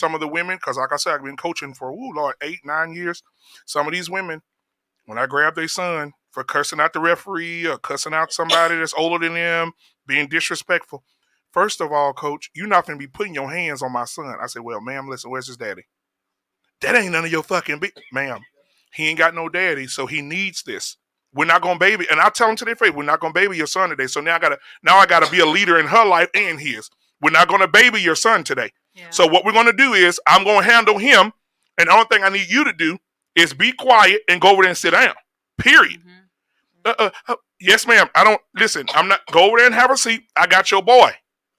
some of the women, because like I said, I've been coaching for, 8, 9 years. Some of these women, when I grab their son for cussing out the referee or cussing out somebody that's older than them, being disrespectful. First of all, coach, you're not going to be putting your hands on my son. I said, well, ma'am, listen, where's his daddy? That ain't none of your fucking ma'am. He ain't got no daddy, so he needs this. We're not gonna baby, and I tell him to their face, we're not gonna baby your son today. So now I gotta be a leader in her life and his. We're not gonna baby your son today. Yeah. So what we're gonna do is I'm gonna handle him, and the only thing I need you to do is be quiet and go over there and sit down. Period. Yes, ma'am. I don't listen. I'm not go over there and have a seat. I got your boy.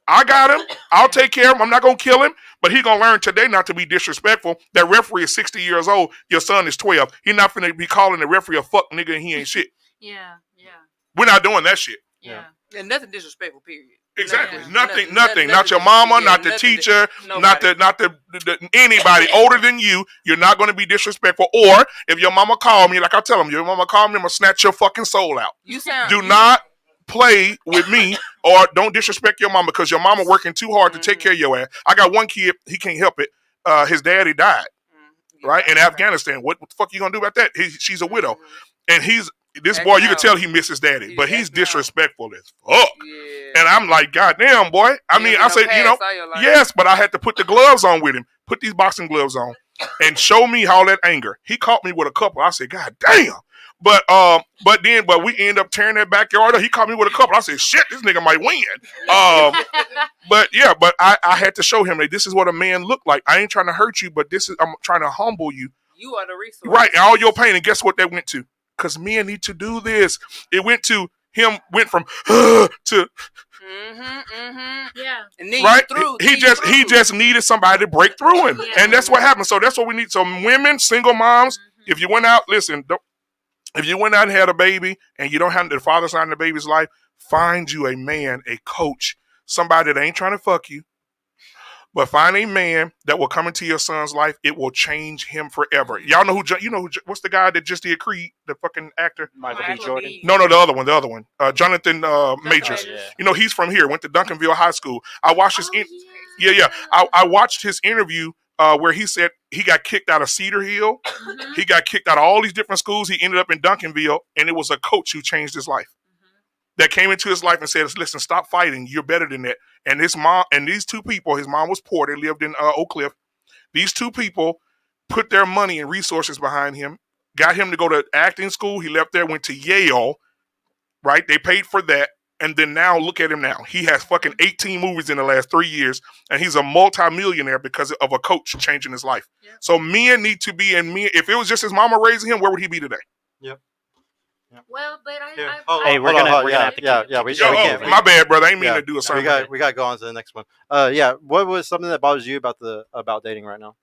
I got him. I'll take care of him. I'm not gonna kill him, but he gonna learn today not to be disrespectful. That referee is 60 years old. Your son is 12. He not finna be calling the referee a fuck nigga and he ain't shit. Yeah. We're not doing that shit. Yeah. And nothing disrespectful, period. Exactly. Nothing. Not your mama, not the teacher, not the anybody older than you. You're not going to be disrespectful. Or if your mama call me, like I tell them, your mama call me, I'm gonna snatch your fucking soul out. Do not play with me or don't disrespect your mama because your mama working too hard to take care of your ass. I got one kid, he can't help it. His daddy died, right? In Afghanistan. What the fuck you gonna do about that? She's a widow. And this boy, you can tell he misses daddy, but he's disrespectful as fuck. Yeah. And I'm like, goddamn, boy. I mean, I said, yes, but I had to put the gloves on with him, put these boxing gloves on, and show me all that anger. He caught me with a couple. I said, God damn. But we end up tearing that backyard up. He caught me with a couple. I said, shit, this nigga might win. But I had to show him that this is what a man look like. I ain't trying to hurt you, but I'm trying to humble you. You are the resource. Right, and all your pain. And guess what that went to? Because men need to do this. It went to him, went from to yeah. And then right. He just needed somebody to break through him, and that's what happened. So that's what we need. So women, single moms, if you went out, listen. If you went out and had a baby, and you don't have the father side in the baby's life, find you a man, a coach, somebody that ain't trying to fuck you. But find a man that will come into your son's life. It will change him forever. Y'all know what's the guy that just did Creed, the fucking actor? Michael B. Jordan. No, the other one. Jonathan Majors. Yeah. He's from here. Went to Duncanville High School. I watched his. I watched his interview where he said he got kicked out of Cedar Hill. Mm-hmm. He got kicked out of all these different schools. He ended up in Duncanville, and it was a coach who changed his life. That came into his life and said, listen, stop fighting. You're better than that. And his mom and these two people, his mom was poor. They lived in Oak Cliff. These two people put their money and resources behind him, got him to go to acting school. He left there, went to Yale, right? They paid for that. And then now look at him now. He has fucking 18 movies in the last 3 years. And he's a multimillionaire because of a coach changing his life. Yep. So men need to be if it was just his mama raising him, where would he be today? Yep. Well, but we're gonna have to we can't. My bad, brother. I ain't mean to do a sermon. We got to go on to the next one. What was something that bothers you about dating right now?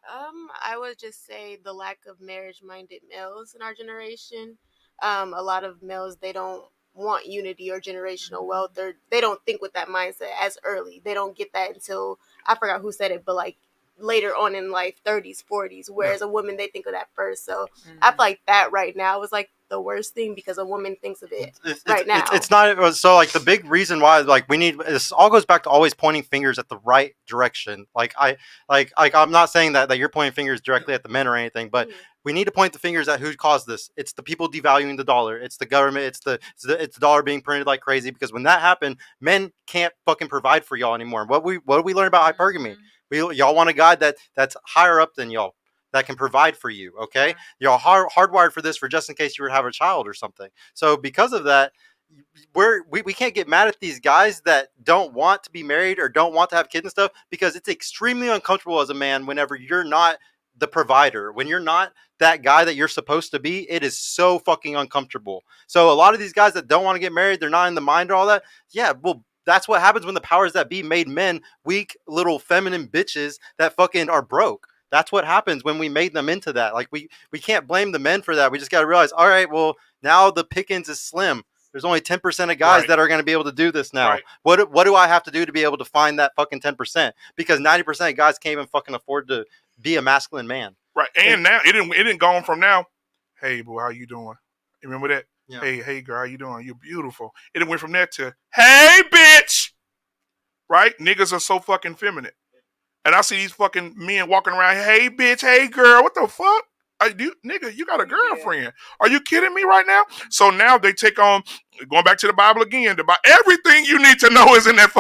I would just say the lack of marriage-minded males in our generation. A lot of males, they don't want unity or generational wealth. They don't think with that mindset as early. They don't get that until, I forgot who said it, but like later on in life, 30s, 40s, whereas a woman, they think of that first. So I feel like that right now is like the worst thing because a woman thinks of it right now. It's not so like the big reason why like we need this all goes back to always pointing fingers at the right direction. I'm not saying that you're pointing fingers directly at the men or anything, but we need to point the fingers at who caused this. It's the people devaluing the dollar. It's the government. It's the dollar being printed like crazy because when that happened, men can't fucking provide for y'all anymore. What do we learn about hypergamy? Y'all want a guy that's higher up than y'all, that can provide for you, okay? Y'all hardwired for this for just in case you were to have a child or something. So because of that, we can't get mad at these guys that don't want to be married or don't want to have kids and stuff because it's extremely uncomfortable as a man whenever you're not the provider. When you're not that guy that you're supposed to be, it is so fucking uncomfortable. So a lot of these guys that don't want to get married, they're not in the mind or all that. Yeah, well, that's what happens when the powers that be made men weak little feminine bitches that fucking are broke. That's what happens when we made them into that. Like we can't blame the men for that. We just got to realize, all right, well, now the pickings is slim. There's only 10% of guys that are going to be able to do this now. Right. What do I have to do to be able to find that fucking 10%? Because 90% of guys can't even fucking afford to be a masculine man. Right. And now it didn't go on from now. Hey, boy, how you doing? You remember that? Yeah. Hey, girl, how you doing? You're beautiful. It went from that to, hey, bitch. Right? Niggas are so fucking feminine. And I see these fucking men walking around, hey bitch, hey girl, what the fuck? Nigga, you got a girlfriend. Are you kidding me right now? So now they take on, going back to the Bible again, everything you need to know is in that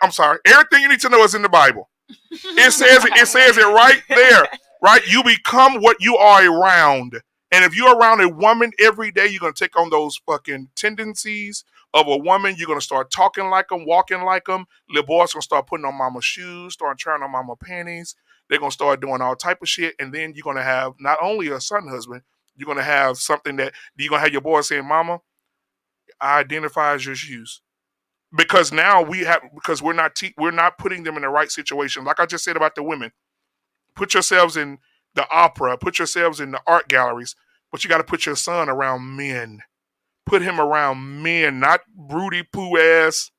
I'm sorry, everything you need to know is in the Bible. It says it right there, right? You become what you are around. And if you're around a woman every day, you're going to take on those fucking tendencies of a woman. You're going to start talking like them, walking like them. Little boys going to start putting on mama's shoes, start trying on mama panties. They're going to start doing all type of shit. And then you're going to have not only a son husband, you're going to have something that you're going to have your boy saying, mama, I identify as your shoes. Because now because we're not putting them in the right situation. Like I just said about the women, put yourselves in the opera, put yourselves in the art galleries, but you got to put your son around men. Put him around men, not broody poo ass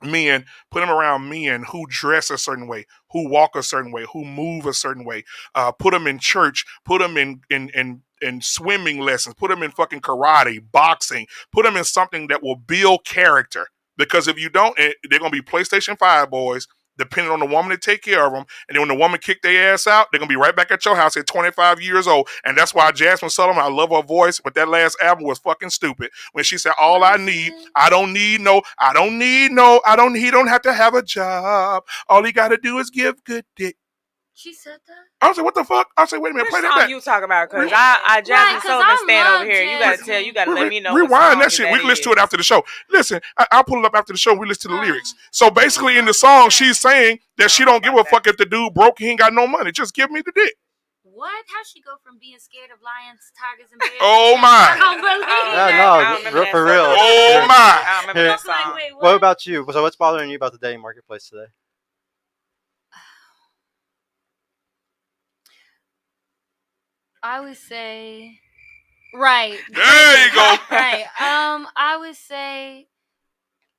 men. Put him around men who dress a certain way, who walk a certain way, who move a certain way. Put them in church. Put them in swimming lessons. Put them in fucking karate, boxing. Put them in something that will build character. Because if you don't, they're going to be PlayStation 5 boys, depending on the woman to take care of them. And then when the woman kick their ass out, they're going to be right back at your house at 25 years old. And that's why Jasmine Sullivan, I love her voice, but that last album was fucking stupid. When she said, he don't have to have a job. All he got to do is give good dick. She said that? I was like, what the fuck? I was like, wait a minute, play that back. You talk about? Because I Jasmine Sullivan stand over here. You gotta let me know. Rewind that shit. We can listen to it after the show. Listen, I'll pull it up after the show. We listen to the lyrics. So basically in the song, she's saying that she don't give a fuck if the dude broke, he ain't got no money. Just give me the dick. What? How'd she go from being scared of lions, tigers, and bears? Oh my. I don't believe that. For real. Oh my. I remember that song. Like, wait, What about you? So what's bothering you about the dating marketplace today? I would say, right. There you go. Right. I would say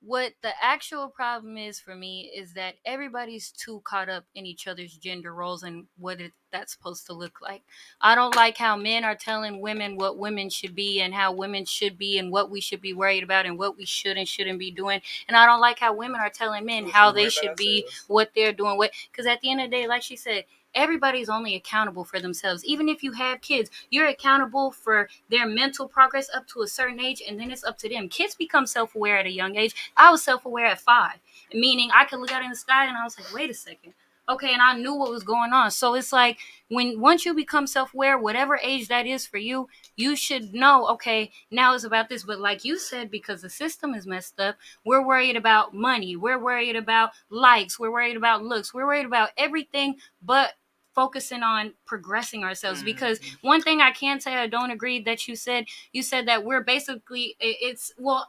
what the actual problem is for me is that everybody's too caught up in each other's gender roles and what that's supposed to look like. I don't like how men are telling women what women should be and how women should be and what we should be worried about and what we should and shouldn't be doing. And I don't like how women are telling men how they should be, what they're doing, because at the end of the day, like she said, everybody's only accountable for themselves. Even if you have kids, you're accountable for their mental progress up to a certain age, and then it's up to them. Kids become self-aware at a young age. I was self-aware at 5, meaning I could look out in the sky and I was like, wait a second. Okay, and I knew what was going on. So it's like once you become self-aware, whatever age that is for you, you should know, okay, now it's about this. But like you said, because the system is messed up, we're worried about money. We're worried about likes. We're worried about looks. We're worried about everything but focusing on progressing ourselves. Because one thing I can say I don't agree that you said that we're basically,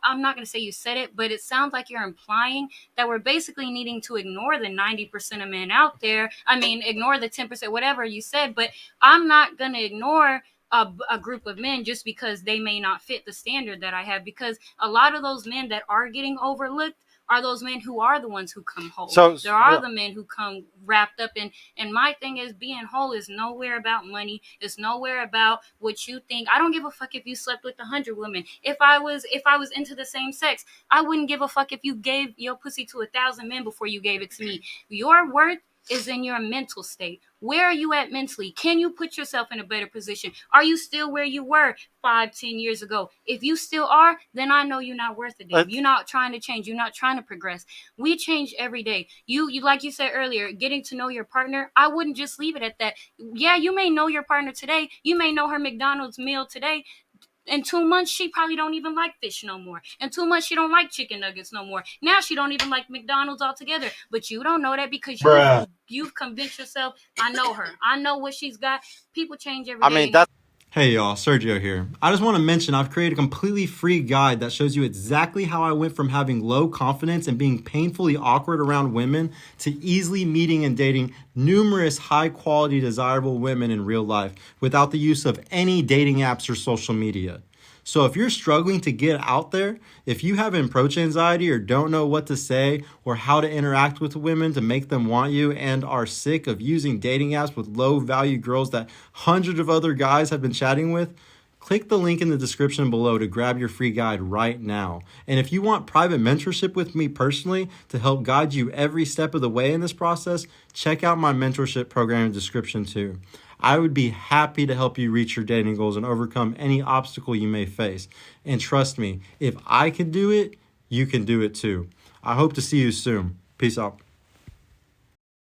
I'm not going to say you said it, but it sounds like you're implying that we're basically needing to ignore the 90% of men out there. I mean, ignore the 10%, whatever you said, but I'm not going to ignore a group of men just because they may not fit the standard that I have, because a lot of those men that are getting overlooked are those men who are the ones who come whole. There are the men who come wrapped up in, and my thing is being whole is nowhere about money. It's nowhere about what you think. I don't give a fuck if you slept with 100 women. If I was into the same sex, I wouldn't give a fuck if you gave your pussy to 1,000 men before you gave it to me. Your worth is in your mental state. Where are you at mentally? Can you put yourself in a better position? Are you still where you were 5-10 years ago? If you still are, then I know you're not worth it. You're not trying to change. You're not trying to progress. We change every day. You like you said earlier, getting to know your partner, I wouldn't just leave it at that. Yeah, you may know your partner today. You may know her McDonald's meal today. In 2 months, she probably don't even like fish no more. In 2 months, she don't like chicken nuggets no more. Now she don't even like McDonald's altogether. But you don't know that because you've convinced yourself, I know her. I know what she's got. People change every day. Hey y'all, Sergio here. I just want to mention I've created a completely free guide that shows you exactly how I went from having low confidence and being painfully awkward around women to easily meeting and dating numerous high quality desirable women in real life without the use of any dating apps or social media. So if you're struggling to get out there, if you have approach anxiety or don't know what to say or how to interact with women to make them want you and are sick of using dating apps with low value girls that hundreds of other guys have been chatting with, Click the link in the description below to grab your free guide right now. And if you want private mentorship with me personally to help guide you every step of the way in this process, check out my mentorship program in the description too. I would be happy to help you reach your dating goals and overcome any obstacle you may face. And trust me, if I can do it, you can do it too. I hope to see you soon. Peace out.